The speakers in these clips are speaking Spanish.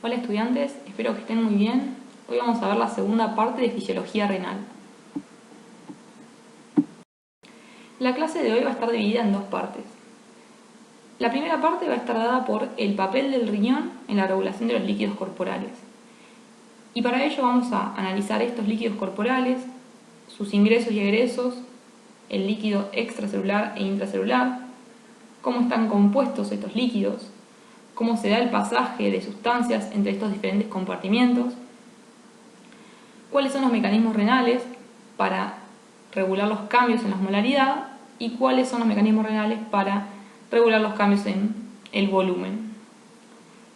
Hola estudiantes, espero que estén muy bien. Hoy vamos a ver la segunda parte de fisiología renal. La clase de hoy va a estar dividida en dos partes. La primera parte va a estar dada por el papel del riñón en la regulación de los líquidos corporales. Y para ello vamos a analizar estos líquidos corporales, sus ingresos y egresos, el líquido extracelular e intracelular, cómo están compuestos estos líquidos, cómo se da el pasaje de sustancias entre estos diferentes compartimientos, cuáles son los mecanismos renales para regular los cambios en la osmolaridad y cuáles son los mecanismos renales para regular los cambios en el volumen.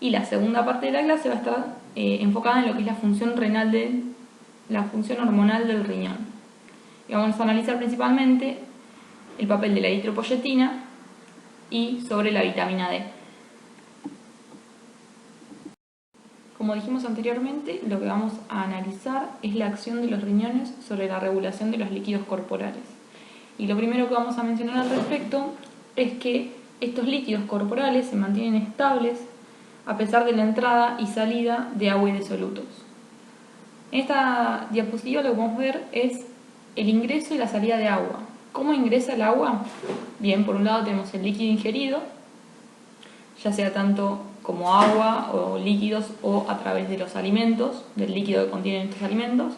Y la segunda parte de la clase va a estar enfocada en lo que es la función renal la función hormonal del riñón. Y vamos a analizar principalmente el papel de la eritropoyetina y sobre la vitamina D. Como dijimos anteriormente, lo que vamos a analizar es la acción de los riñones sobre la regulación de los líquidos corporales. Y lo primero que vamos a mencionar al respecto es que estos líquidos corporales se mantienen estables a pesar de la entrada y salida de agua y de solutos. En esta diapositiva lo que podemos ver es el ingreso y la salida de agua. ¿Cómo ingresa el agua? Bien, por un lado tenemos el líquido ingerido, ya sea tanto como agua o líquidos o a través de los alimentos, del líquido que contienen estos alimentos,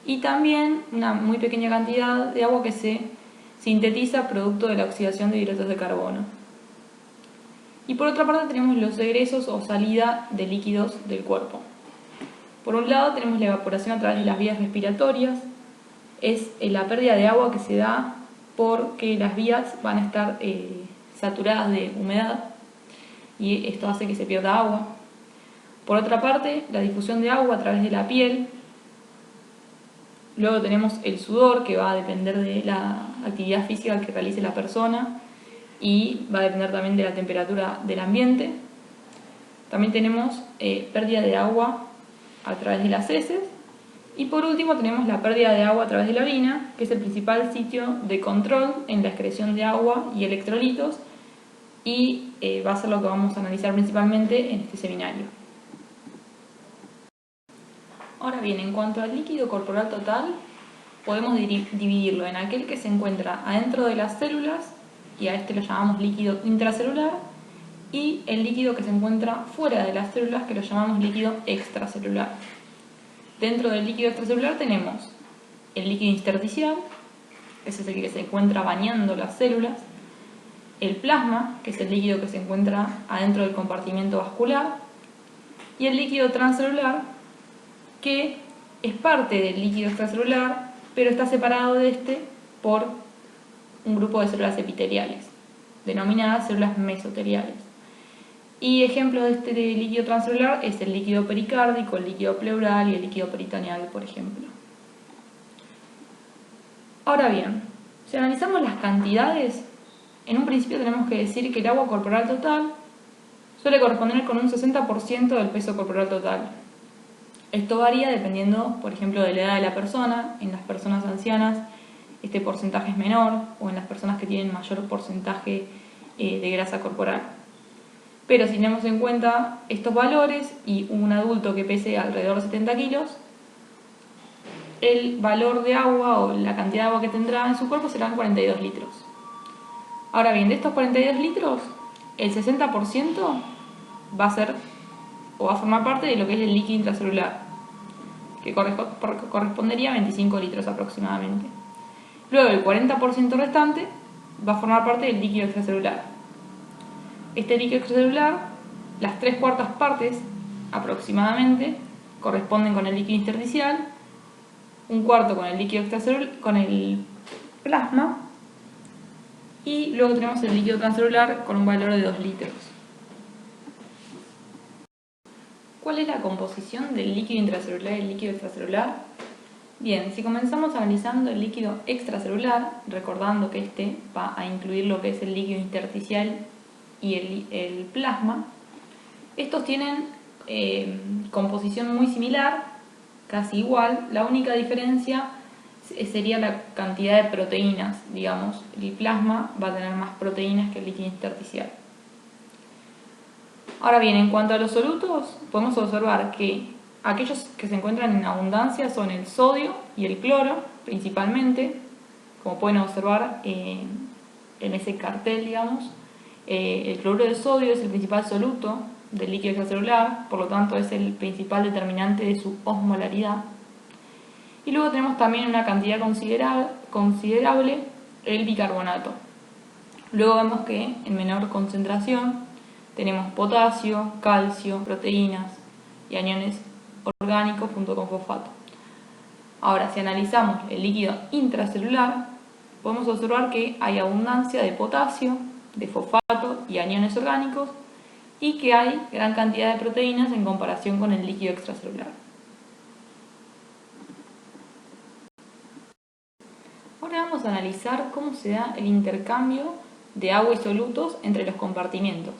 y también una muy pequeña cantidad de agua que se sintetiza producto de la oxidación de hidratos de carbono. Y por otra parte tenemos los egresos o salida de líquidos del cuerpo. Por un lado tenemos la evaporación a través de las vías respiratorias, es la pérdida de agua que se da porque las vías van a estar saturadas de humedad, y esto hace que se pierda agua. Por otra parte, la difusión de agua a través de la piel. Luego tenemos el sudor, que va a depender de la actividad física que realice la persona y va a depender también de la temperatura del ambiente. También tenemos pérdida de agua a través de las heces. Y por último tenemos la pérdida de agua a través de la orina, que es el principal sitio de control en la excreción de agua y electrolitos, y va a ser lo que vamos a analizar principalmente en este seminario. Ahora bien, en cuanto al líquido corporal total, podemos dividirlo en aquel que se encuentra adentro de las células, y a este lo llamamos líquido intracelular, y el líquido que se encuentra fuera de las células, que lo llamamos líquido extracelular. Dentro del líquido extracelular tenemos el líquido intersticial, ese es el que se encuentra bañando las células, el plasma, que es el líquido que se encuentra adentro del compartimento vascular, y el líquido transcelular, que es parte del líquido extracelular, pero está separado de este por un grupo de células epiteliales, denominadas células mesoteliales. Y ejemplos de este líquido transcelular es el líquido pericárdico, el líquido pleural y el líquido peritoneal, por ejemplo. Ahora bien, si analizamos las cantidades, en un principio tenemos que decir que el agua corporal total suele corresponder con un 60% del peso corporal total. Esto varía dependiendo, por ejemplo, de la edad de la persona. En las personas ancianas este porcentaje es menor, o en las personas que tienen mayor porcentaje de grasa corporal. Pero si tenemos en cuenta estos valores y un adulto que pese alrededor de 70 kilos, el valor de agua o la cantidad de agua que tendrá en su cuerpo serán 42 litros. Ahora bien, de estos 42 litros, el 60% va a ser o va a formar parte de lo que es el líquido intracelular, que correspondería a 25 litros aproximadamente. Luego el 40% restante va a formar parte del líquido extracelular. Este líquido extracelular, las 3/4 partes aproximadamente corresponden con el líquido intersticial, 1/4 con el líquido extracelular, con el plasma, y luego tenemos el líquido transcelular con un valor de 2 litros. ¿Cuál es la composición del líquido intracelular y el líquido extracelular? Bien, si comenzamos analizando el líquido extracelular, recordando que este va a incluir lo que es el líquido intersticial y el plasma, estos tienen composición muy similar, casi igual. La única diferencia sería la cantidad de proteínas, digamos. El plasma va a tener más proteínas que el líquido intersticial. Ahora bien, en cuanto a los solutos, podemos observar que aquellos que se encuentran en abundancia son el sodio y el cloro, principalmente, como pueden observar en ese cartel, digamos. El cloruro de sodio es el principal soluto del líquido extracelular, por lo tanto es el principal determinante de su osmolaridad. Y luego tenemos también una cantidad considerable el bicarbonato. Luego vemos que en menor concentración tenemos potasio, calcio, proteínas y aniones orgánicos junto con fosfato. Ahora, si analizamos el líquido intracelular, podemos observar que hay abundancia de potasio, de fosfato y aniones orgánicos y que hay gran cantidad de proteínas en comparación con el líquido extracelular. Ahora vamos a analizar cómo se da el intercambio de agua y solutos entre los compartimentos.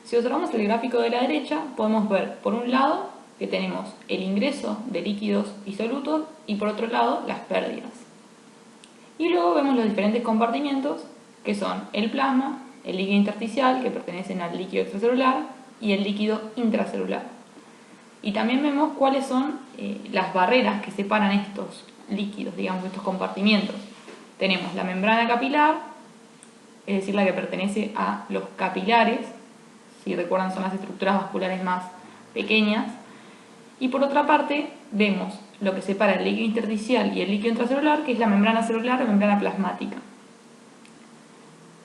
Si observamos el gráfico de la derecha, podemos ver por un lado que tenemos el ingreso de líquidos y solutos y por otro lado las pérdidas. Y luego vemos los diferentes compartimentos que son el plasma, el líquido intersticial que pertenecen al líquido extracelular y el líquido intracelular. Y también vemos cuáles son las barreras que separan estos líquidos, digamos, estos compartimentos. Tenemos la membrana capilar, es decir, la que pertenece a los capilares, si recuerdan son las estructuras vasculares más pequeñas. Y por otra parte vemos lo que separa el líquido intersticial y el líquido intracelular, que es la membrana celular o membrana plasmática.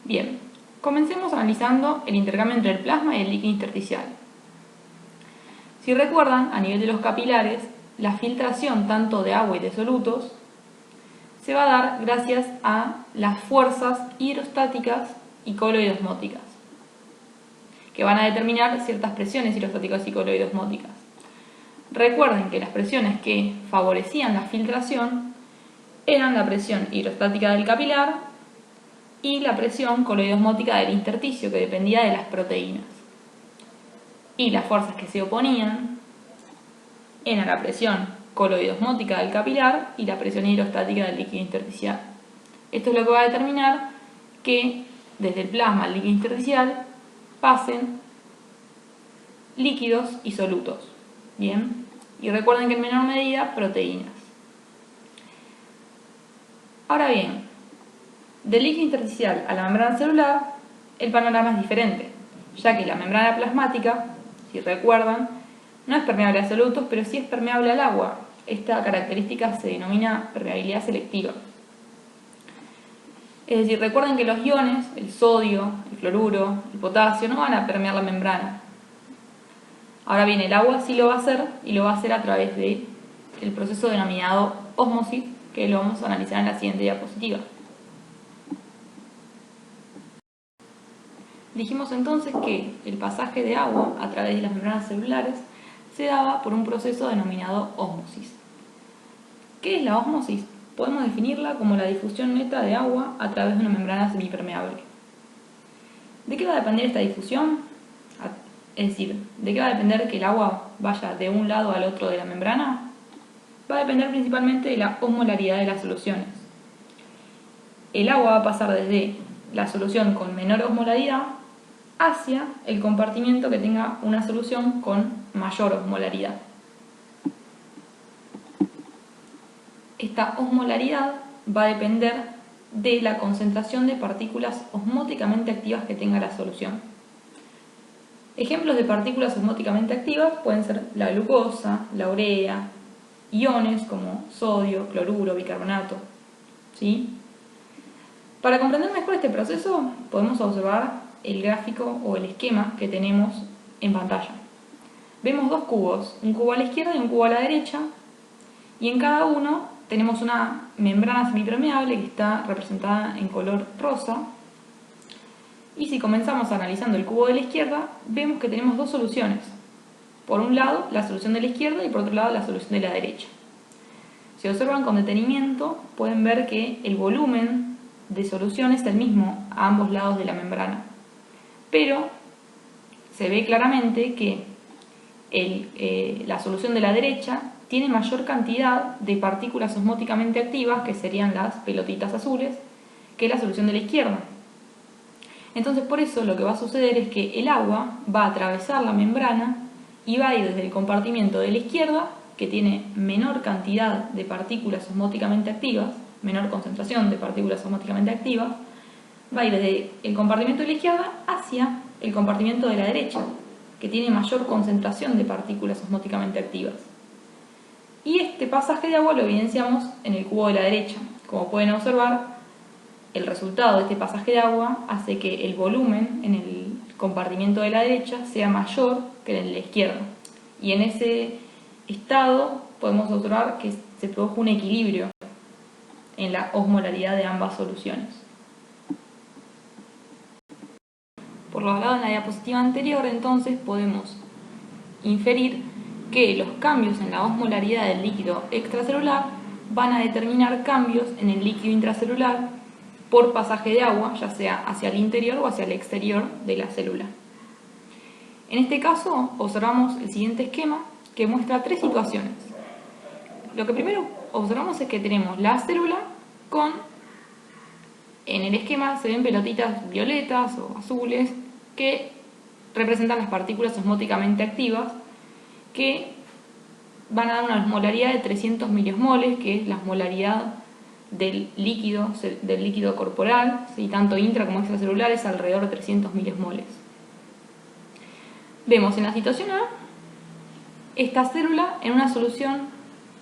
Bien, comencemos analizando el intercambio entre el plasma y el líquido intersticial. Si recuerdan, a nivel de los capilares, la filtración tanto de agua y de solutos se va a dar gracias a las fuerzas hidrostáticas y coloidosmóticas, que van a determinar ciertas presiones hidrostáticas y coloidosmóticas. Recuerden que las presiones que favorecían la filtración eran la presión hidrostática del capilar y la presión coloidosmótica del intersticio, que dependía de las proteínas. Y las fuerzas que se oponían eran la presión coloidosmótica del capilar y la presión hidrostática del líquido intersticial. Esto es lo que va a determinar que desde el plasma al líquido intersticial pasen líquidos y solutos. Bien, y recuerden que en menor medida proteínas. Ahora bien, del líquido intersticial a la membrana celular, el panorama es diferente, ya que la membrana plasmática, si recuerdan, no es permeable a solutos, pero sí es permeable al agua. Esta característica se denomina permeabilidad selectiva. Es decir, recuerden que los iones, el sodio, el cloruro, el potasio, no van a permear la membrana. Ahora bien, el agua sí lo va a hacer, y lo va a hacer a través del proceso denominado ósmosis, que lo vamos a analizar en la siguiente diapositiva. Dijimos entonces que el pasaje de agua a través de las membranas celulares se daba por un proceso denominado ósmosis. ¿Qué es la ósmosis? Podemos definirla como la difusión neta de agua a través de una membrana semipermeable. ¿De qué va a depender esta difusión? Es decir, ¿de qué va a depender que el agua vaya de un lado al otro de la membrana? Va a depender principalmente de la osmolaridad de las soluciones. El agua va a pasar desde la solución con menor osmolaridad hacia el compartimiento que tenga una solución con mayor osmolaridad. Esta osmolaridad va a depender de la concentración de partículas osmóticamente activas que tenga la solución. Ejemplos de partículas osmóticamente activas pueden ser la glucosa, la urea, iones como sodio, cloruro, bicarbonato. ¿Sí? Para comprender mejor este proceso, podemos observar el gráfico o el esquema que tenemos en pantalla. Vemos dos cubos, un cubo a la izquierda y un cubo a la derecha, y en cada uno tenemos una membrana semipermeable que está representada en color rosa. Y si comenzamos analizando el cubo de la izquierda, vemos que tenemos dos soluciones. Por un lado, la solución de la izquierda y por otro lado, la solución de la derecha. Si observan con detenimiento, pueden ver que el volumen de solución es el mismo a ambos lados de la membrana. Pero se ve claramente que la solución de la derecha tiene mayor cantidad de partículas osmóticamente activas, que serían las pelotitas azules, que la solución de la izquierda. Entonces por eso lo que va a suceder es que el agua va a atravesar la membrana y va a ir desde el compartimento de la izquierda, que tiene menor cantidad de partículas osmóticamente activas, menor concentración de partículas osmóticamente activas, va a ir desde el compartimento de la izquierda hacia el compartimento de la derecha, que tiene mayor concentración de partículas osmóticamente activas. Y este pasaje de agua lo evidenciamos en el cubo de la derecha. Como pueden observar, el resultado de este pasaje de agua hace que el volumen en el compartimento de la derecha sea mayor que en el de la izquierda. Y en ese estado podemos observar que se produjo un equilibrio en la osmolaridad de ambas soluciones. Por lo hablado en la diapositiva anterior, entonces podemos inferir que los cambios en la osmolaridad del líquido extracelular van a determinar cambios en el líquido intracelular por pasaje de agua, ya sea hacia el interior o hacia el exterior de la célula. En este caso observamos el siguiente esquema que muestra tres situaciones. Lo que primero observamos es que tenemos la célula con, en el esquema se ven pelotitas violetas o azules que representan las partículas osmóticamente activas, que van a dar una osmolaridad de 300 miliosmoles, que es la osmolaridad del líquido corporal, ¿sí? Tanto intra como extracelular es alrededor de 300 miliosmoles. Vemos en la situación A esta célula en una solución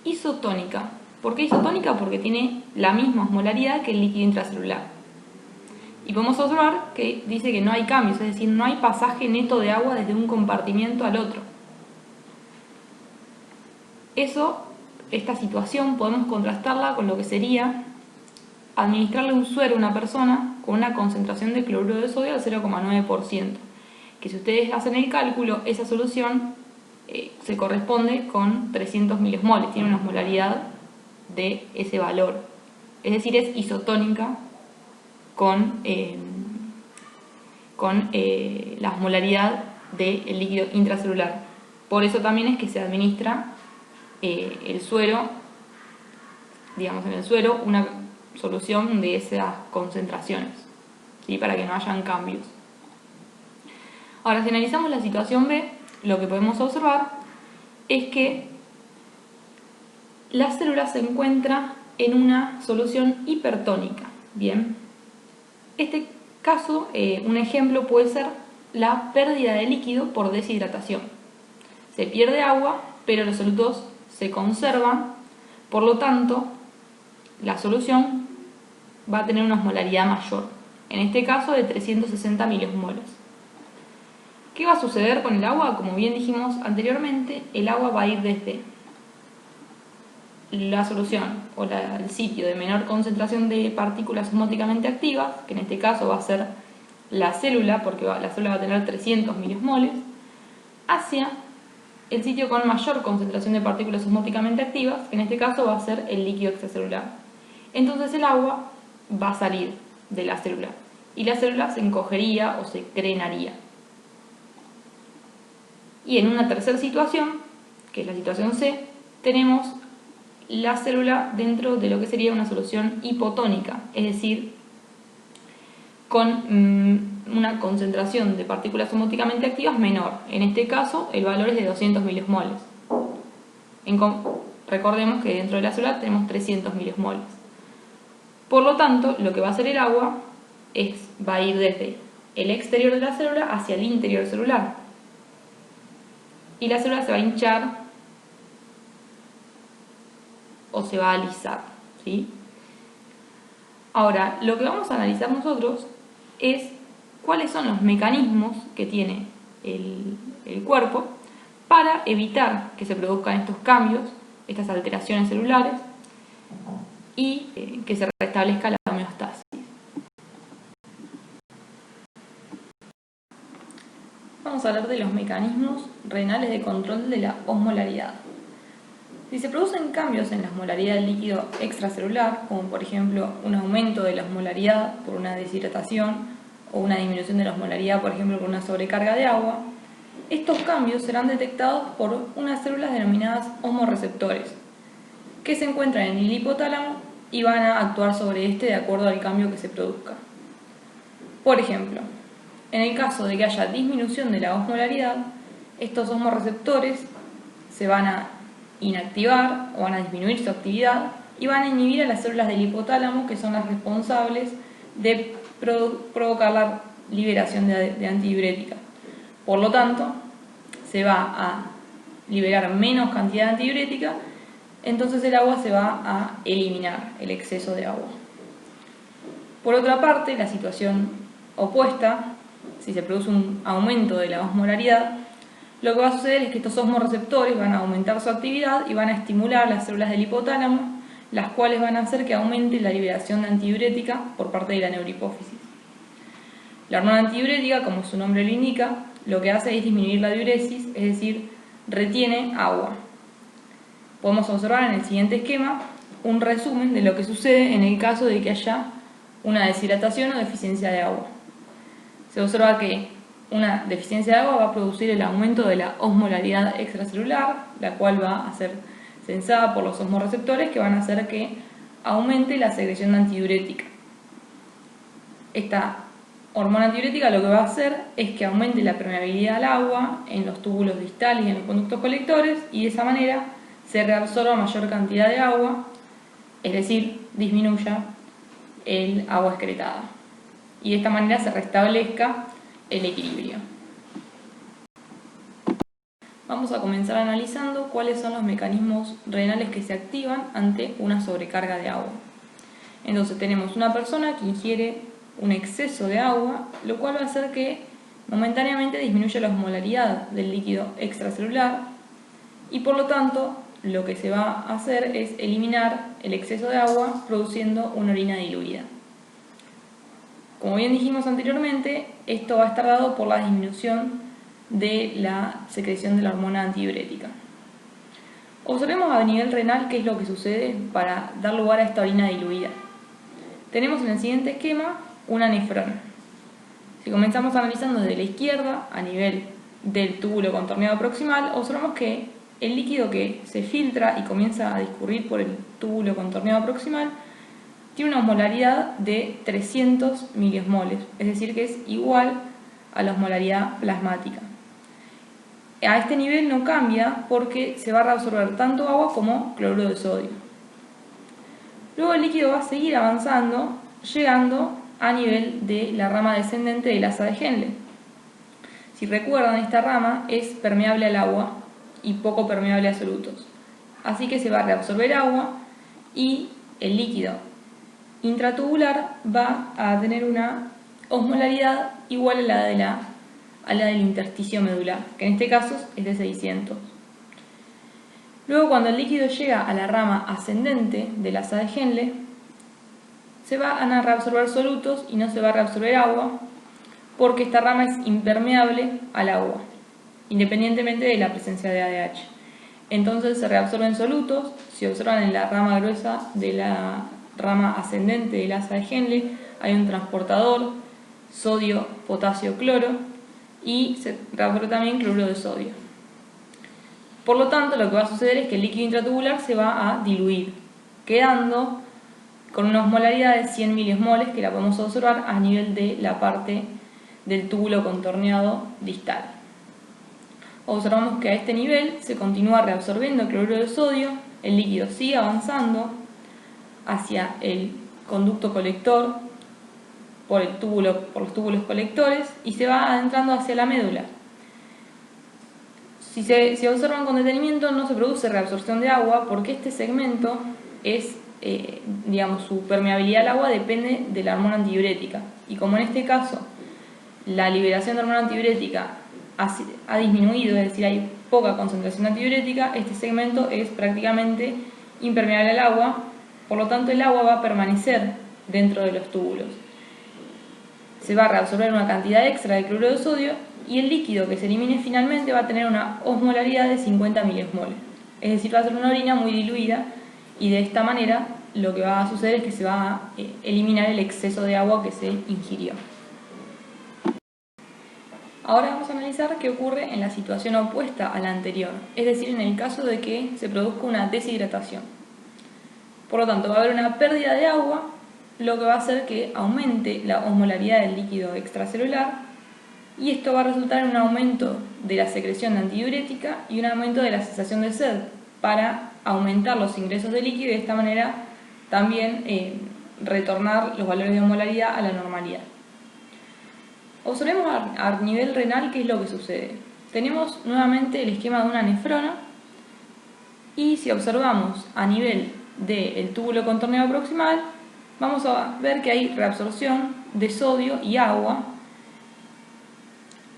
isotónica. ¿Por qué isotónica? Porque tiene la misma osmolaridad que el líquido intracelular. Y podemos observar que dice que no hay cambios, es decir, no hay pasaje neto de agua desde un compartimiento al otro. Esta situación podemos contrastarla con lo que sería administrarle un suero a una persona con una concentración de cloruro de sodio al 0,9%, que si ustedes hacen el cálculo, esa solución se corresponde con 300 miliosmoles, tiene una osmolaridad de ese valor, es decir, es isotónica con la osmolaridad del líquido intracelular. Por eso también es que se administra el suero, digamos en el suero, una solución de esas concentraciones, ¿sí? Para que no hayan cambios. Ahora, si analizamos la situación B, lo que podemos observar es que la célula se encuentra en una solución hipertónica. Bien, este caso, un ejemplo puede ser la pérdida de líquido por deshidratación. Se pierde agua, pero los solutos se conservan, por lo tanto, la solución va a tener una osmolaridad mayor, en este caso de 360 miliosmoles. ¿Qué va a suceder con el agua? Como bien dijimos anteriormente, el agua va a ir desde la solución o el sitio de menor concentración de partículas osmóticamente activas, que en este caso va a ser la célula, porque la célula va a tener 300 miliosmoles, hacia el sitio con mayor concentración de partículas osmóticamente activas, que en este caso va a ser el líquido extracelular. Entonces el agua va a salir de la célula y la célula se encogería o se crenaría. Y en una tercera situación, que es la situación C, tenemos la célula dentro de lo que sería una solución hipotónica, es decir, con una concentración de partículas osmóticamente activas menor. En este caso, el valor es de 200 miliosmoles. Recordemos que dentro de la célula tenemos 300 miliosmoles. Por lo tanto, lo que va a hacer el agua va a ir desde el exterior de la célula hacia el interior celular. Y la célula se va a hinchar o se va a alisar, ¿sí? Ahora, lo que vamos a analizar nosotros es cuáles son los mecanismos que tiene el cuerpo para evitar que se produzcan estos cambios, estas alteraciones celulares, y que se restablezca la homeostasis. Vamos a hablar de los mecanismos renales de control de la osmolaridad. Si se producen cambios en la osmolaridad del líquido extracelular, como por ejemplo un aumento de la osmolaridad por una deshidratación o una disminución de la osmolaridad, por ejemplo por una sobrecarga de agua, estos cambios serán detectados por unas células denominadas osmorreceptores, que se encuentran en el hipotálamo y van a actuar sobre este de acuerdo al cambio que se produzca. Por ejemplo, En el caso de que haya disminución de la osmolaridad, estos osmorreceptores se van a inactivar o van a disminuir su actividad y van a inhibir a las células del hipotálamo, que son las responsables de provocar la liberación de antidiurética. Por lo tanto, se va a liberar menos cantidad de antidiurética, entonces el agua se va a eliminar, el exceso de agua. Por otra parte, la situación opuesta, si se produce un aumento de la osmolaridad, lo que va a suceder es que estos osmorreceptores van a aumentar su actividad y van a estimular las células del hipotálamo, las cuales van a hacer que aumente la liberación de antidiurética por parte de la neurohipófisis. La hormona antidiurética, como su nombre lo indica, lo que hace es disminuir la diuresis, es decir, retiene agua. Podemos observar en el siguiente esquema un resumen de lo que sucede en el caso de que haya una deshidratación o deficiencia de agua. Se observa que una deficiencia de agua va a producir el aumento de la osmolaridad extracelular, la cual va a ser sensada por los osmorreceptores, que van a hacer que aumente la secreción de antidiurética. Esta hormona antidiurética lo que va a hacer es que aumente la permeabilidad al agua en los túbulos distales y en los conductos colectores, y de esa manera se reabsorba mayor cantidad de agua, es decir, disminuya el agua excretada. Y de esta manera se restablezca el equilibrio. Vamos a comenzar analizando cuáles son los mecanismos renales que se activan ante una sobrecarga de agua. Entonces tenemos una persona que ingiere un exceso de agua, lo cual va a hacer que momentáneamente disminuya la osmolaridad del líquido extracelular y por lo tanto lo que se va a hacer es eliminar el exceso de agua produciendo una orina diluida. Como bien dijimos anteriormente, esto va a estar dado por la disminución de la secreción de la hormona antidiurética. Observemos a nivel renal qué es lo que sucede para dar lugar a esta orina diluida. Tenemos en el siguiente esquema una nefrona. Si comenzamos analizando desde la izquierda, a nivel del túbulo contorneado proximal, observamos que el líquido que se filtra y comienza a discurrir por el túbulo contorneado proximal tiene una osmolaridad de 300 miliosmoles, es decir, que es igual a la osmolaridad plasmática. A este nivel no cambia porque se va a reabsorber tanto agua como cloruro de sodio. Luego el líquido va a seguir avanzando, llegando a nivel de la rama descendente del asa de Henle. Si recuerdan, esta rama es permeable al agua y poco permeable a solutos. Así que se va a reabsorber agua y el líquido intratubular va a tener una osmolaridad igual a la del intersticio medular, que en este caso es de 600. Luego, cuando el líquido llega a la rama ascendente del asa de Henle, se van a reabsorber solutos y no se va a reabsorber agua, porque esta rama es impermeable al agua, independientemente de la presencia de ADH. Entonces se reabsorben solutos. Si observan en la rama gruesa de la rama ascendente del asa de Henle, hay un transportador sodio, potasio, cloro, y se reabsorbe también cloruro de sodio. Por lo tanto, lo que va a suceder es que el líquido intratubular se va a diluir, quedando con una osmolaridad de 100 miliosmoles, que la podemos observar a nivel de la parte del túbulo contorneado distal. Observamos que a este nivel se continúa reabsorbiendo cloruro de sodio, el líquido sigue avanzando hacia el conducto colector por los túbulos colectores y se va adentrando hacia la médula. Si observan con detenimiento, no se produce reabsorción de agua porque este segmento es, su permeabilidad al agua depende de la hormona antidiurética. Y como en este caso la liberación de hormona antidiurética ha disminuido, es decir, hay poca concentración antidiurética, este segmento es prácticamente impermeable al agua, por lo tanto el agua va a permanecer dentro de los túbulos. Se va a reabsorber una cantidad extra de cloruro de sodio y el líquido que se elimine finalmente va a tener una osmolaridad de 50 miliosmoles. Es decir, va a ser una orina muy diluida y de esta manera lo que va a suceder es que se va a eliminar el exceso de agua que se ingirió. Ahora vamos a analizar qué ocurre en la situación opuesta a la anterior, es decir, en el caso de que se produzca una deshidratación. Por lo tanto, va a haber una pérdida de agua, lo que va a hacer que aumente la osmolaridad del líquido extracelular y esto va a resultar en un aumento de la secreción de antidiurética y un aumento de la sensación de sed para aumentar los ingresos de líquido y de esta manera también retornar los valores de osmolaridad a la normalidad. Observemos a nivel renal qué es lo que sucede. Tenemos nuevamente el esquema de una nefrona y si observamos a nivel del túbulo contorneado proximal, vamos a ver que hay reabsorción de sodio y agua,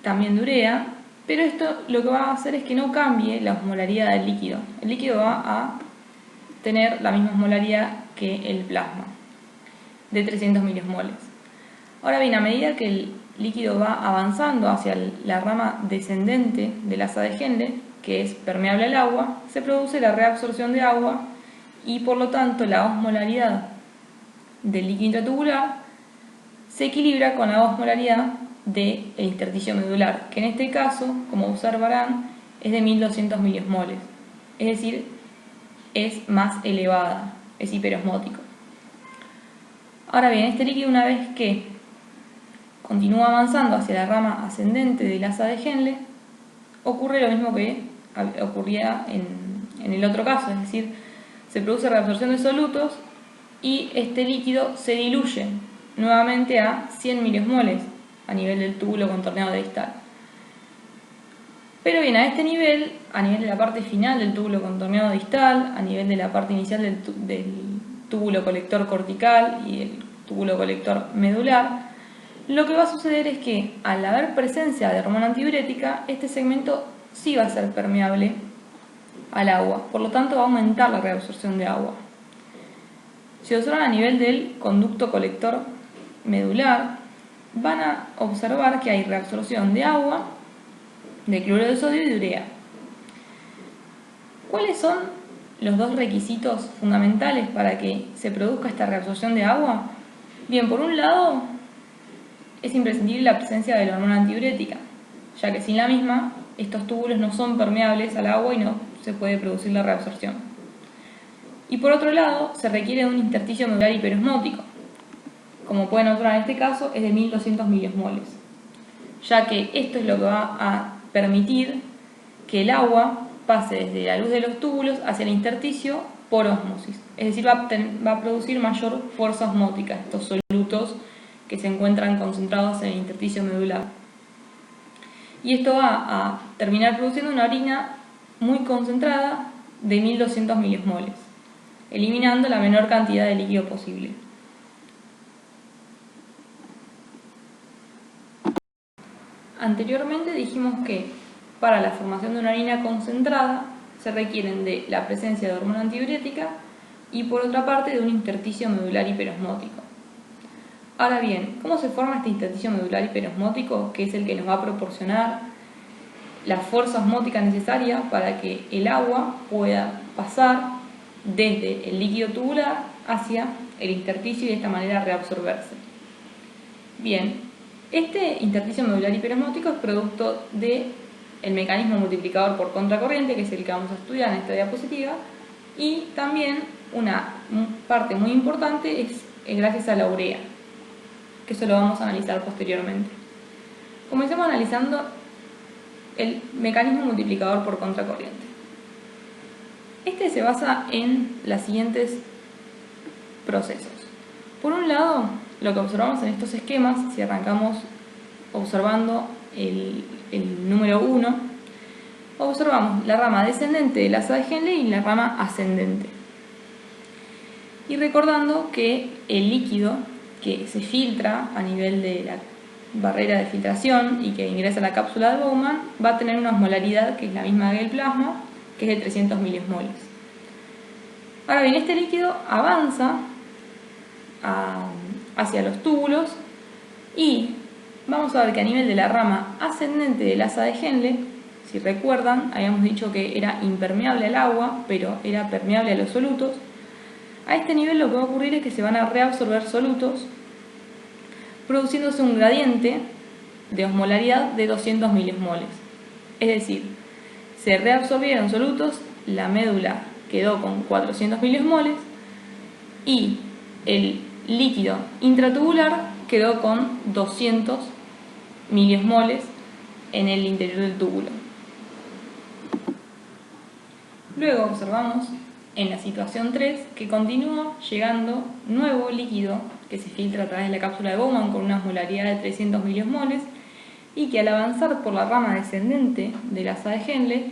también de urea, pero esto lo que va a hacer es que no cambie la osmolaridad del líquido. El líquido va a tener la misma osmolaridad que el plasma, de 300 miliosmoles. Ahora bien, a medida que el líquido va avanzando hacia la rama descendente del asa de Henle, que es permeable al agua, se produce la reabsorción de agua y por lo tanto la osmolaridad del líquido intratubular se equilibra con la osmolaridad del intersticio medular, que en este caso, como observarán, es de 1200 miliosmoles, es decir, es más elevada, es hiperosmótico. Ahora bien, este líquido, una vez que continúa avanzando hacia la rama ascendente del asa de Henle, ocurre lo mismo que ocurría en el otro caso, es decir, se produce reabsorción de solutos y este líquido se diluye nuevamente a 100 miliosmoles a nivel del túbulo contorneado distal. Pero bien, a este nivel, a nivel de la parte final del túbulo contorneado distal, a nivel de la parte inicial del túbulo colector cortical y el túbulo colector medular, lo que va a suceder es que al haber presencia de hormona antidiurética, este segmento sí va a ser permeable al agua, por lo tanto va a aumentar la reabsorción de agua. Si observan a nivel del conducto colector medular, van a observar que hay reabsorción de agua, de cloruro de sodio y de urea. ¿Cuáles son los dos requisitos fundamentales para que se produzca esta reabsorción de agua? Bien, por un lado, es imprescindible la presencia de la hormona antidiurética, ya que sin la misma, estos túbulos no son permeables al agua y no se puede producir la reabsorción. Y por otro lado, se requiere de un intersticio medular hiperosmótico. Como pueden observar en este caso, es de 1200 miliosmoles, ya que esto es lo que va a permitir que el agua pase desde la luz de los túbulos hacia el intersticio por ósmosis. Es decir, va a producir mayor fuerza osmótica, estos solutos que se encuentran concentrados en el intersticio medular. Y esto va a terminar produciendo una orina muy concentrada de 1200 miliosmoles, eliminando la menor cantidad de líquido posible. Anteriormente dijimos que para la formación de una orina concentrada se requieren de la presencia de hormona antidiurética y por otra parte de un intersticio medular hiperosmótico. Ahora bien, ¿cómo se forma este intersticio medular hiperosmótico, que es el que nos va a proporcionar la fuerza osmótica necesaria para que el agua pueda pasar desde el líquido tubular hacia el intersticio y de esta manera reabsorberse? Bien, este intersticio medular hiperosmótico es producto del mecanismo multiplicador por contracorriente, que es el que vamos a estudiar en esta diapositiva, y también una parte muy importante es gracias a la urea, que eso lo vamos a analizar posteriormente. Comencemos analizando el mecanismo multiplicador por contracorriente. Este se basa en los siguientes procesos. Por un lado, lo que observamos en estos esquemas, si arrancamos observando el número 1, observamos la rama descendente del asa de Henle y la rama ascendente. Y recordando que el líquido que se filtra a nivel de la barrera de filtración y que ingresa a la cápsula de Bowman va a tener una osmolaridad que es la misma que el plasma, que es de 300 miliosmoles. Ahora bien, este líquido avanza hacia los túbulos y vamos a ver que a nivel de la rama ascendente del asa de Henle, si recuerdan, habíamos dicho que era impermeable al agua, pero era permeable a los solutos. A este nivel lo que va a ocurrir es que se van a reabsorber solutos, produciéndose un gradiente de osmolaridad de 200 miliosmoles. Es decir, se reabsorbieron solutos, la médula quedó con 400 miliosmoles y el líquido intratubular quedó con 200 miliosmoles en el interior del túbulo. Luego observamos en la situación 3 que continúa llegando nuevo líquido que se filtra a través de la cápsula de Bowman con una osmolaridad de 300 miliosmoles y que al avanzar por la rama descendente del asa de Henle,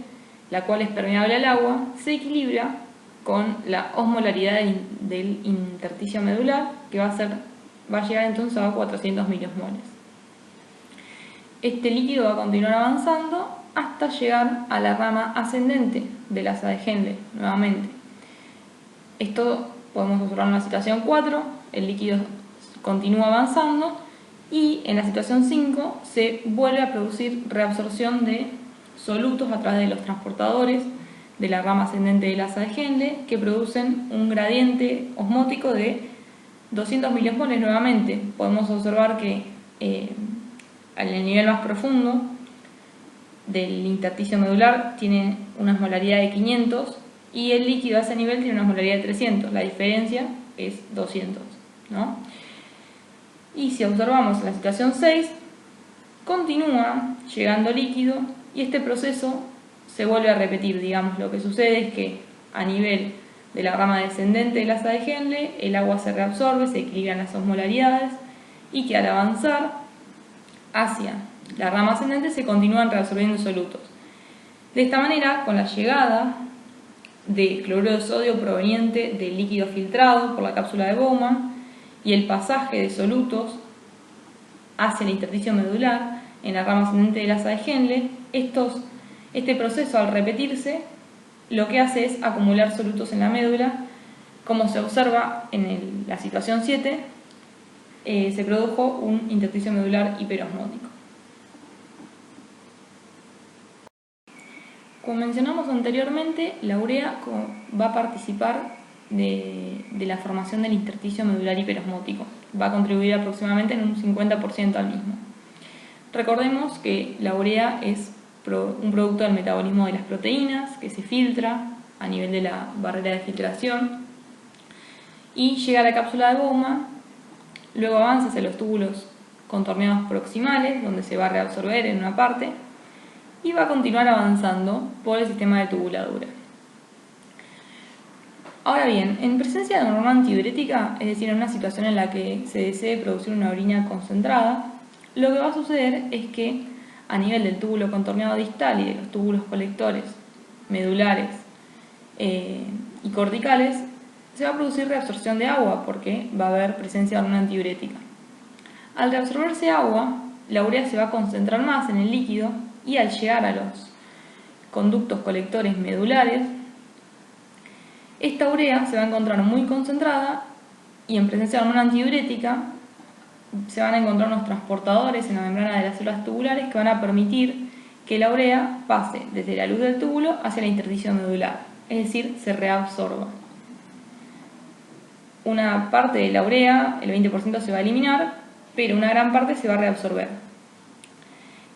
la cual es permeable al agua, se equilibra con la osmolaridad del intersticio medular, que va a llegar entonces a 400 miliosmoles. Este líquido va a continuar avanzando hasta llegar a la rama ascendente del asa de Henle, nuevamente. Esto podemos observar en la situación 4, el líquido continúa avanzando y en la situación 5 se vuelve a producir reabsorción de solutos a través de los transportadores de la rama ascendente del asa de Henle, que producen un gradiente osmótico de 200 miliosmoles nuevamente. Podemos observar que en el nivel más profundo del intersticio medular tiene una osmolaridad de 500 y el líquido a ese nivel tiene una osmolaridad de 300. La diferencia es 200, ¿no? Y si observamos la situación 6, continúa llegando líquido y este proceso se vuelve a repetir. Digamos, lo que sucede es que a nivel de la rama descendente del asa de Henle el agua se reabsorbe, se equilibran las osmolaridades y que al avanzar hacia la rama ascendente se continúan reabsorbiendo solutos. De esta manera, con la llegada de cloruro de sodio proveniente del líquido filtrado por la cápsula de Bowman y el pasaje de solutos hacia el intersticio medular en la rama ascendente del asa de Henle, este proceso al repetirse lo que hace es acumular solutos en la médula. Como se observa en la situación 7, se produjo un intersticio medular hiperosmótico. Como mencionamos anteriormente, la urea va a participar de la formación del intersticio medular hiperosmótico. Va a contribuir aproximadamente en un 50% al mismo. Recordemos que la urea es un producto del metabolismo de las proteínas que se filtra a nivel de la barrera de filtración y llega a la cápsula de Bowman, luego avanza hacia los túbulos contorneados proximales, donde se va a reabsorber en una parte y va a continuar avanzando por el sistema de tubuladura. Ahora bien, en presencia de una norma antidiurética, es decir, en una situación en la que se desee producir una orina concentrada, lo que va a suceder es que a nivel del túbulo contorneado distal y de los túbulos colectores medulares y corticales, se va a producir reabsorción de agua porque va a haber presencia de una antidiurética. Al reabsorberse agua, la urea se va a concentrar más en el líquido y al llegar a los conductos colectores medulares, esta urea se va a encontrar muy concentrada y en presencia de una antidiurética se van a encontrar unos transportadores en la membrana de las células tubulares que van a permitir que la urea pase desde la luz del túbulo hacia la intersticio medular, es decir, se reabsorba. Una parte de la urea, el 20%, se va a eliminar, pero una gran parte se va a reabsorber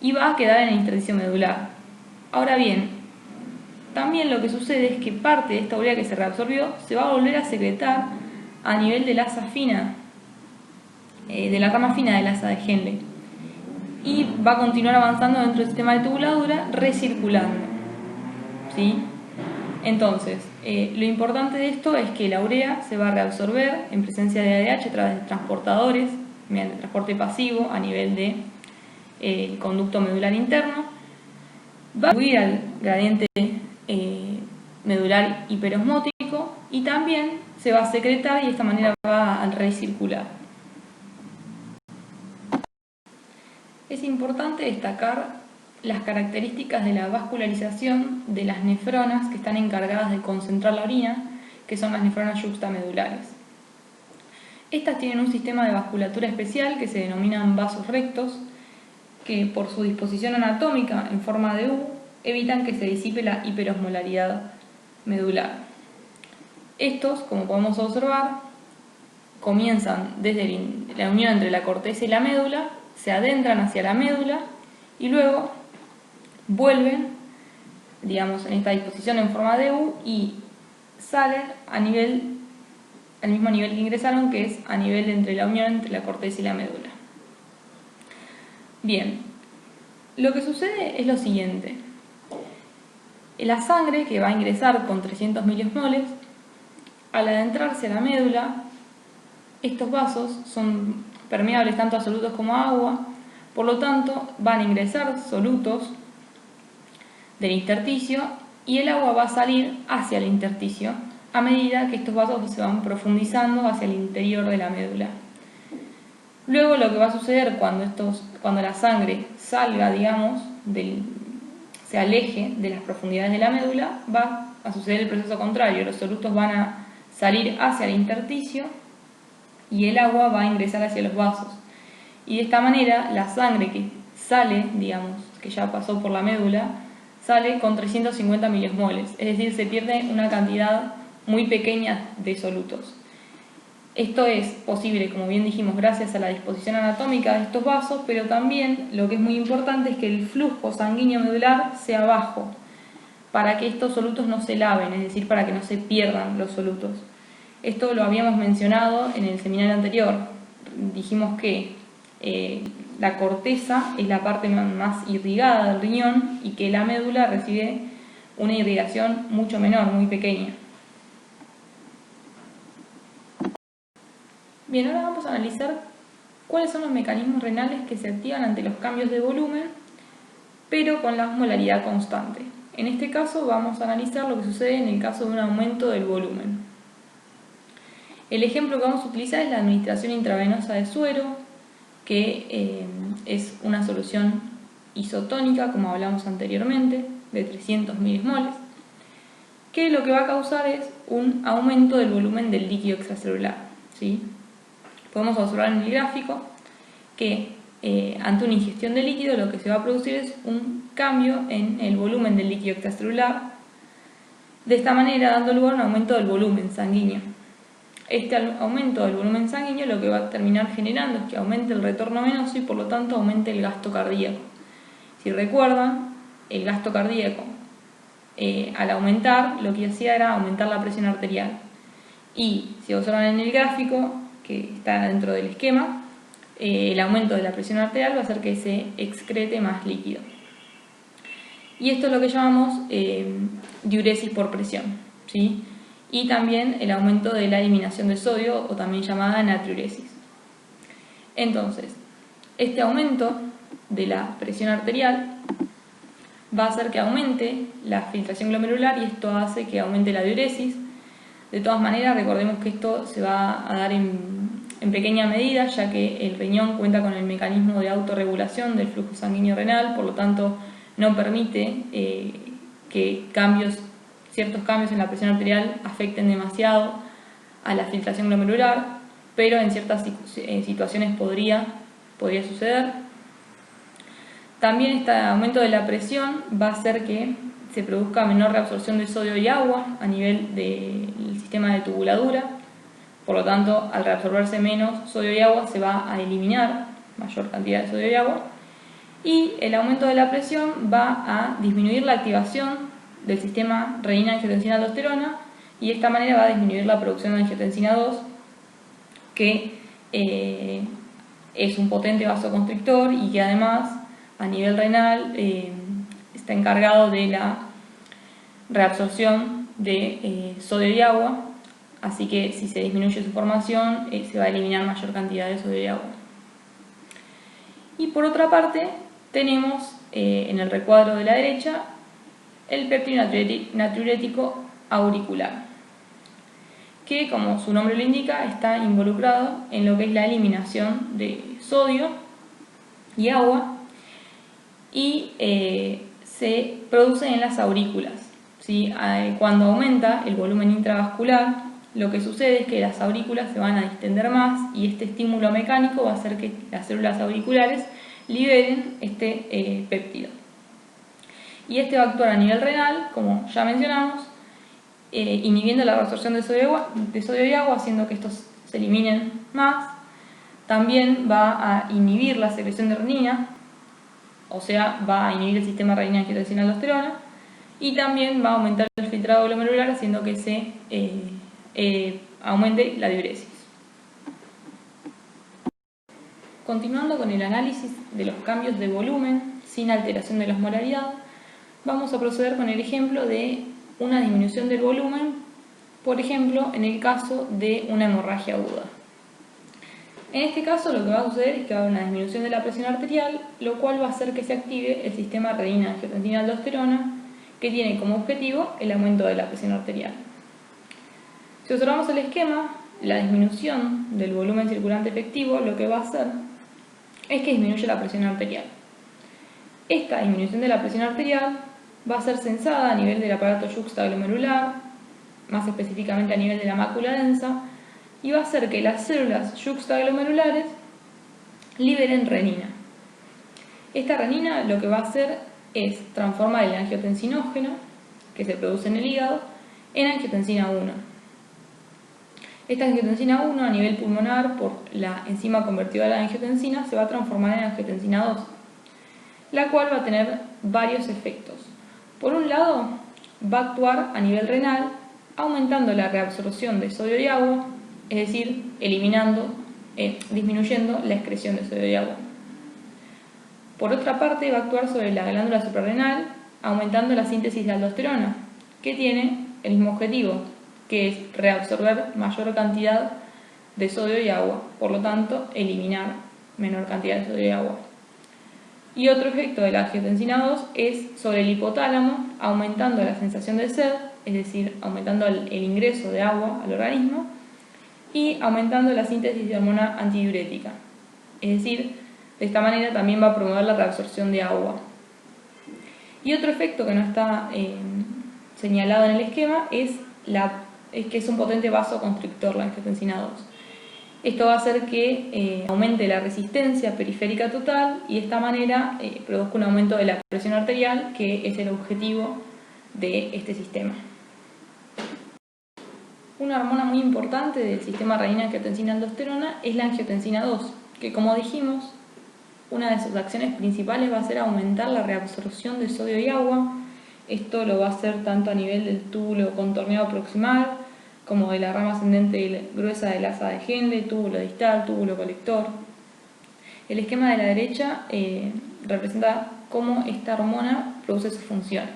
y va a quedar en el intersticio medular. Ahora bien, también lo que sucede es que parte de esta urea que se reabsorbió se va a volver a secretar a nivel del asa fina, de la rama fina del asa de Henle, y va a continuar avanzando dentro del sistema de tubuladura recirculando, ¿sí? Entonces, lo importante de esto es que la urea se va a reabsorber en presencia de ADH a través de transportadores mediante transporte pasivo a nivel del conducto medular interno, va a contribuir al gradiente medular hiperosmótico y también se va a secretar y de esta manera va a recircular. Es importante destacar las características de la vascularización de las nefronas que están encargadas de concentrar la orina, que son las nefronas yuxtamedulares. Estas tienen un sistema de vasculatura especial que se denominan vasos rectos, que por su disposición anatómica en forma de U evitan que se disipe la hiperosmolaridad medular. Estos, como podemos observar, comienzan desde la unión entre la corteza y la médula, se adentran hacia la médula y luego vuelven, digamos, en esta disposición en forma de U y salen al mismo nivel que ingresaron, que es a nivel entre la unión entre la corteza y la médula. Bien, lo que sucede es lo siguiente. La sangre que va a ingresar con 300 miliosmoles, al adentrarse a la médula, estos vasos son permeables tanto a solutos como a agua, por lo tanto van a ingresar solutos del intersticio y el agua va a salir hacia el intersticio a medida que estos vasos se van profundizando hacia el interior de la médula. Luego lo que va a suceder cuando la sangre salga, digamos, se aleje de las profundidades de la médula, va a suceder el proceso contrario. Los solutos van a salir hacia el intersticio y el agua va a ingresar hacia los vasos. Y de esta manera la sangre que sale, digamos, que ya pasó por la médula, sale con 350 miliosmoles, es decir, se pierde una cantidad muy pequeña de solutos. Esto es posible, como bien dijimos, gracias a la disposición anatómica de estos vasos, pero también lo que es muy importante es que el flujo sanguíneo medular sea bajo, para que estos solutos no se laven, es decir, para que no se pierdan los solutos. Esto lo habíamos mencionado en el seminario anterior. Dijimos que la corteza es la parte más irrigada del riñón y que la médula recibe una irrigación mucho menor, muy pequeña. Bien, ahora vamos a analizar cuáles son los mecanismos renales que se activan ante los cambios de volumen, pero con la osmolaridad constante. En este caso vamos a analizar lo que sucede en el caso de un aumento del volumen. El ejemplo que vamos a utilizar es la administración intravenosa de suero, que es una solución isotónica, como hablamos anteriormente, de 300 milismoles, que lo que va a causar es un aumento del volumen del líquido extracelular, ¿sí? Podemos observar en el gráfico que ante una ingestión de líquido lo que se va a producir es un cambio en el volumen del líquido extracelular, de esta manera dando lugar a un aumento del volumen sanguíneo. Este aumento del volumen sanguíneo lo que va a terminar generando es que aumente el retorno venoso y por lo tanto aumente el gasto cardíaco. Si recuerdan, el gasto cardíaco al aumentar lo que hacía era aumentar la presión arterial. Y si observan en el gráfico que está dentro del esquema, el aumento de la presión arterial va a hacer que se excrete más líquido. Y esto es lo que llamamos diuresis por presión, ¿sí? Y también el aumento de la eliminación de sodio, o también llamada natriuresis. Entonces, este aumento de la presión arterial va a hacer que aumente la filtración glomerular y esto hace que aumente la diuresis. De todas maneras, recordemos que esto se va a dar en pequeña medida, ya que el riñón cuenta con el mecanismo de autorregulación del flujo sanguíneo renal, por lo tanto no permite que ciertos cambios en la presión arterial afecten demasiado a la filtración glomerular, pero en ciertas situaciones podría suceder. También este aumento de la presión va a hacer que se produzca menor reabsorción de sodio y agua a nivel del sistema de tubuladura. Por lo tanto, al reabsorberse menos sodio y agua, se va a eliminar mayor cantidad de sodio y agua. Y el aumento de la presión va a disminuir la activación del sistema renina-angiotensina-aldosterona y de esta manera va a disminuir la producción de angiotensina 2, que es un potente vasoconstrictor y que además a nivel renal está encargado de la reabsorción de sodio y agua, así que si se disminuye su formación se va a eliminar mayor cantidad de sodio y agua. Y por otra parte tenemos en el recuadro de la derecha el péptido natriurético auricular, que como su nombre lo indica está involucrado en lo que es la eliminación de sodio y agua y se produce en las aurículas, ¿sí? Cuando aumenta el volumen intravascular, lo que sucede es que las aurículas se van a distender más y este estímulo mecánico va a hacer que las células auriculares liberen este péptido. Y este va a actuar a nivel renal, como ya mencionamos, inhibiendo la reabsorción de sodio y agua, haciendo que estos se eliminen más. También va a inhibir la secreción de renina, o sea, va a inhibir el sistema renina-angiotensina-aldosterona, y también va a aumentar el filtrado glomerular, haciendo que se aumente la diuresis. Continuando con el análisis de los cambios de volumen, sin alteración de la osmolaridad, vamos a proceder con el ejemplo de una disminución del volumen, por ejemplo, en el caso de una hemorragia aguda. En este caso lo que va a suceder es que va a haber una disminución de la presión arterial, lo cual va a hacer que se active el sistema renina-angiotensina-aldosterona, que tiene como objetivo el aumento de la presión arterial. Si observamos el esquema, la disminución del volumen circulante efectivo lo que va a hacer es que disminuye la presión arterial. Esta disminución de la presión arterial va a ser sensada a nivel del aparato yuxtaglomerular, más específicamente a nivel de la mácula densa, y va a hacer que las células yuxtaglomerulares liberen renina. Esta renina lo que va a hacer es transformar el angiotensinógeno, que se produce en el hígado, en angiotensina 1. Esta angiotensina 1 a nivel pulmonar, por la enzima convertidora de la angiotensina, se va a transformar en angiotensina 2, la cual va a tener varios efectos. Por un lado, va a actuar a nivel renal, aumentando la reabsorción de sodio y agua, es decir, disminuyendo la excreción de sodio y agua. Por otra parte, va a actuar sobre la glándula suprarrenal, aumentando la síntesis de aldosterona, que tiene el mismo objetivo, que es reabsorber mayor cantidad de sodio y agua, por lo tanto, eliminar menor cantidad de sodio y agua. Y otro efecto de la angiotensina 2 es sobre el hipotálamo, aumentando la sensación de sed, es decir, aumentando el ingreso de agua al organismo, y aumentando la síntesis de hormona antidiurética. Es decir, de esta manera también va a promover la reabsorción de agua. Y otro efecto que no está señalado en el esquema es que es un potente vasoconstrictor la angiotensina 2. Esto va a hacer que aumente la resistencia periférica total y de esta manera produzca un aumento de la presión arterial, que es el objetivo de este sistema. Una hormona muy importante del sistema renina-angiotensina-aldosterona es la angiotensina 2, que, como dijimos, una de sus acciones principales va a ser aumentar la reabsorción de sodio y agua. Esto lo va a hacer tanto a nivel del túbulo contorneado proximal, como de la rama ascendente gruesa del asa de Henle, túbulo distal, túbulo colector. El esquema de la derecha representa cómo esta hormona produce sus funciones.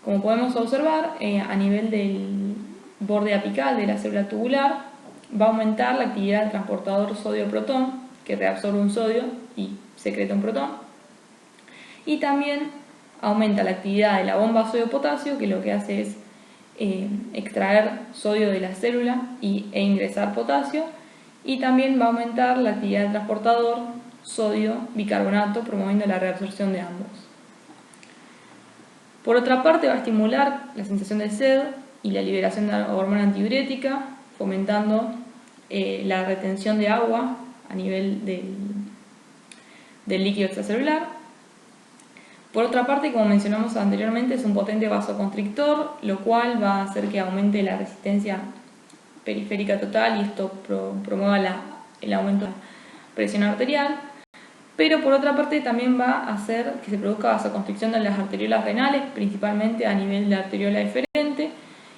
Como podemos observar, a nivel del borde apical de la célula tubular, va a aumentar la actividad del transportador sodio-protón, que reabsorbe un sodio y secreta un protón. Y también aumenta la actividad de la bomba sodio-potasio, que lo que hace es extraer sodio de la célula e ingresar potasio. Y también va a aumentar la actividad del transportador sodio-bicarbonato, promoviendo la reabsorción de ambos. Por otra parte, va a estimular la sensación de sed y la liberación de hormona antidiurética, fomentando la retención de agua a nivel del líquido extracelular. Por otra parte, como mencionamos anteriormente, es un potente vasoconstrictor, lo cual va a hacer que aumente la resistencia periférica total y esto promueva el aumento de la presión arterial. Pero por otra parte también va a hacer que se produzca vasoconstricción de las arteriolas renales, principalmente a nivel de la arteriola deferente,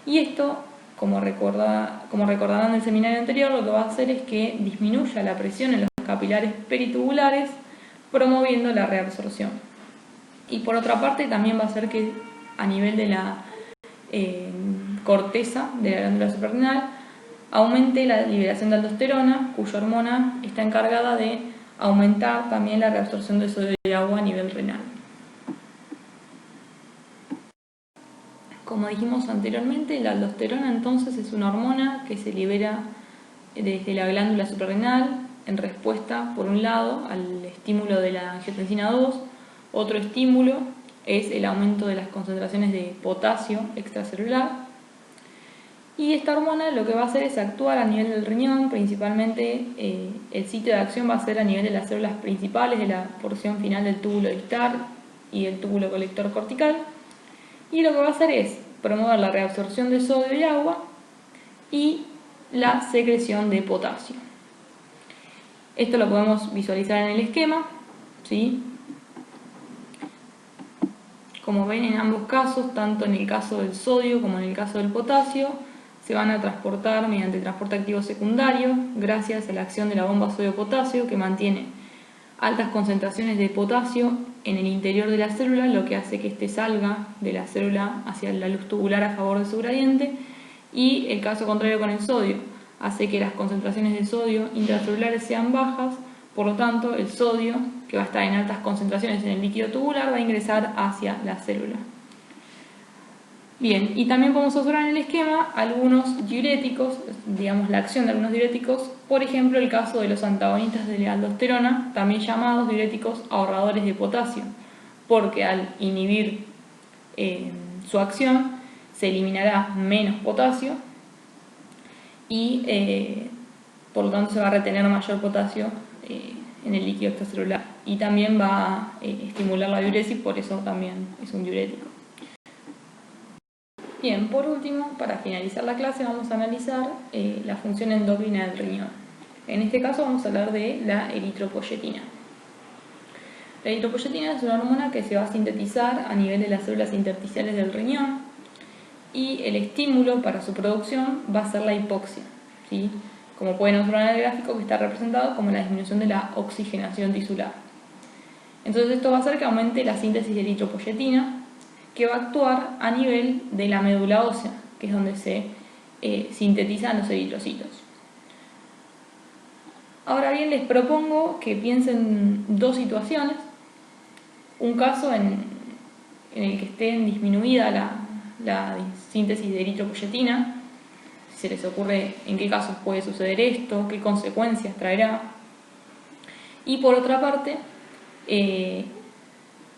y esto, como recordarán en el seminario anterior, lo que va a hacer es que disminuya la presión en los capilares peritubulares, promoviendo la reabsorción. Y por otra parte también va a hacer que a nivel de la corteza de la glándula suprarrenal aumente la liberación de aldosterona, cuya hormona está encargada de aumentar también la reabsorción de sodio y agua a nivel renal. Como dijimos anteriormente, la aldosterona entonces es una hormona que se libera desde la glándula suprarrenal en respuesta, por un lado, al estímulo de la angiotensina 2. Otro estímulo es el aumento de las concentraciones de potasio extracelular. Y esta hormona lo que va a hacer es actuar a nivel del riñón, principalmente el sitio de acción va a ser a nivel de las células principales de la porción final del túbulo distal y del túbulo colector cortical. Y lo que va a hacer es promover la reabsorción de sodio y agua y la secreción de potasio. Esto lo podemos visualizar en el esquema, ¿sí? Como ven, en ambos casos, tanto en el caso del sodio como en el caso del potasio, se van a transportar mediante transporte activo secundario gracias a la acción de la bomba sodio-potasio, que mantiene altas concentraciones de potasio en el interior de la célula, lo que hace que éste salga de la célula hacia la luz tubular a favor de su gradiente, y el caso contrario con el sodio, hace que las concentraciones de sodio intracelulares sean bajas, por lo tanto el sodio, que va a estar en altas concentraciones en el líquido tubular, va a ingresar hacia la célula. Bien, y también podemos observar en el esquema algunos diuréticos, digamos la acción de algunos diuréticos, por ejemplo el caso de los antagonistas de la aldosterona, también llamados diuréticos ahorradores de potasio, porque al inhibir su acción se eliminará menos potasio y por lo tanto se va a retener mayor potasio en el líquido extracelular, y también va a estimular la diuresis, por eso también es un diurético. Bien, por último, para finalizar la clase vamos a analizar la función endocrina del riñón. En este caso vamos a hablar de la eritropoyetina. La eritropoyetina es una hormona que se va a sintetizar a nivel de las células intersticiales del riñón, y el estímulo para su producción va a ser la hipoxia, ¿sí? Como pueden observar en el gráfico, que está representado como la disminución de la oxigenación tisular. Entonces esto va a hacer que aumente la síntesis de eritropoyetina, que va a actuar a nivel de la médula ósea, que es donde se sintetizan los eritrocitos. Ahora bien, les propongo que piensen dos situaciones. Un caso en el que esté disminuida la síntesis de eritropoyetina, si se les ocurre en qué casos puede suceder esto, qué consecuencias traerá. Y por otra parte,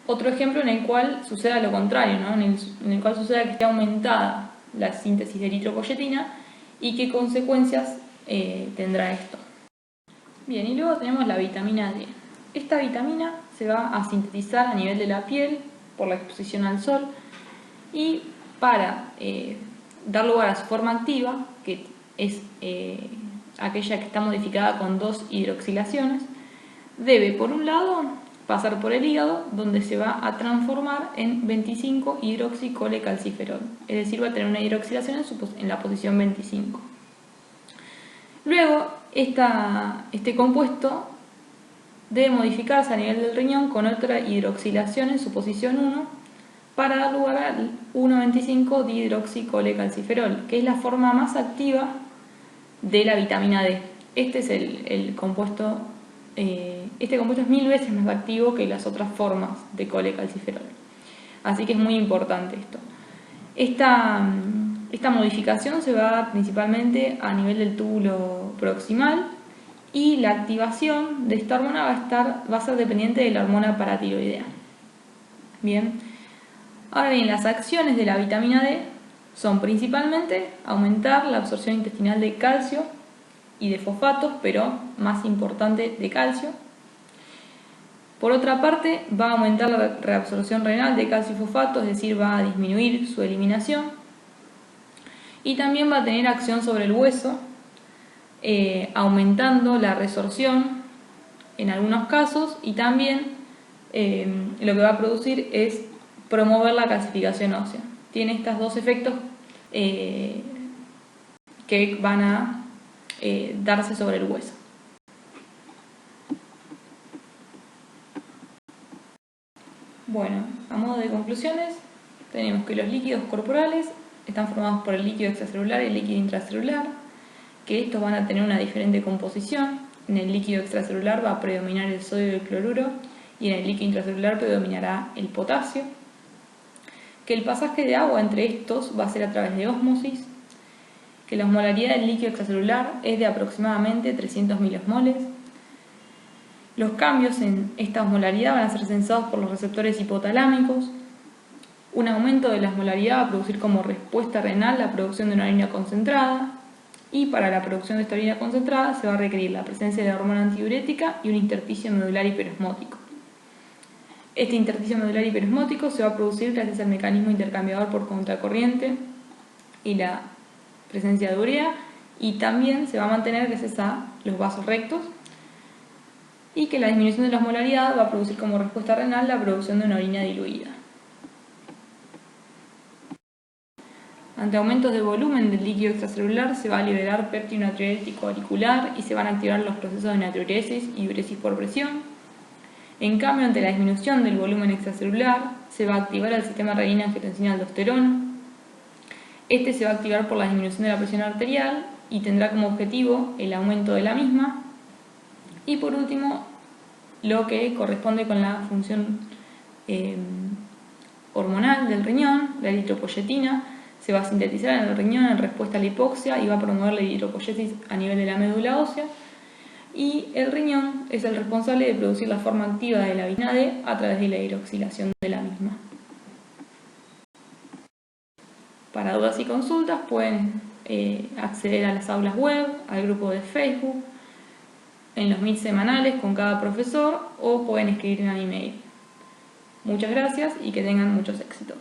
otro ejemplo en el cual suceda lo contrario, ¿no? en el cual suceda que esté aumentada la síntesis de eritropoyetina y qué consecuencias tendrá esto. Bien, y luego tenemos la vitamina D. Esta vitamina se va a sintetizar a nivel de la piel por la exposición al sol, y para dar lugar a su forma activa, que es aquella que está modificada con 2 hidroxilaciones, debe por un lado pasar por el hígado, donde se va a transformar en 25-hidroxicolecalciferol, es decir, va a tener una hidroxilación en la posición 25. Luego, este compuesto debe modificarse a nivel del riñón con otra hidroxilación en su posición 1 para dar lugar al 1,25-dihidroxicolecalciferol, que es la forma más activa de la vitamina D. Este es el compuesto. Este compuesto es 1000 veces más activo que las otras formas de colecalciferol. Así que es muy importante esto. Esta modificación se va a dar principalmente a nivel del túbulo proximal, y la activación de esta hormona va a ser dependiente de la hormona paratiroidea. Bien. Ahora bien, las acciones de la vitamina D son principalmente aumentar la absorción intestinal de calcio y de fosfatos, pero más importante de calcio. Por otra parte, va a aumentar la reabsorción renal de calcio y fosfato, es decir, va a disminuir su eliminación. Y también va a tener acción sobre el hueso, aumentando la resorción en algunos casos, y también lo que va a producir es promover la calcificación ósea. Tiene estos dos efectos que van a darse sobre el hueso. Bueno, a modo de conclusiones, tenemos que los líquidos corporales están formados por el líquido extracelular y el líquido intracelular, que estos van a tener una diferente composición. En el líquido extracelular va a predominar el sodio y el cloruro, y en el líquido intracelular predominará el potasio. Que el pasaje de agua entre estos va a ser a través de ósmosis, que la osmolaridad del líquido extracelular es de aproximadamente 300 milosmoles. Los cambios en esta osmolaridad van a ser sensados por los receptores hipotalámicos. Un aumento de la osmolaridad va a producir como respuesta renal la producción de una orina concentrada, y para la producción de esta orina concentrada se va a requerir la presencia de la hormona antidiurética y un intersticio medular hiperosmótico. Este intersticio medular hiperosmótico se va a producir gracias al mecanismo intercambiador por contracorriente y la presencia de urea, y también se va a mantener gracias a los vasos rectos, y que la disminución de la osmolaridad va a producir como respuesta renal la producción de una orina diluida. Ante aumentos de volumen del líquido extracelular se va a liberar péptido natriurético auricular y se van a activar los procesos de natriuresis y diuresis por presión. En cambio, ante la disminución del volumen extracelular, se va a activar el sistema renina-angiotensina-aldosterona. Este se va a activar por la disminución de la presión arterial y tendrá como objetivo el aumento de la misma. Y por último, lo que corresponde con la función hormonal del riñón, la eritropoyetina, se va a sintetizar en el riñón en respuesta a la hipoxia y va a promover la eritropoyesis a nivel de la médula ósea. Y el riñón es el responsable de producir la forma activa de la vitamina D a través de la hidroxilación de la misma. Para dudas y consultas pueden acceder a las aulas web, al grupo de Facebook, en los meets semanales con cada profesor o pueden escribir en un email. Muchas gracias y que tengan muchos éxitos.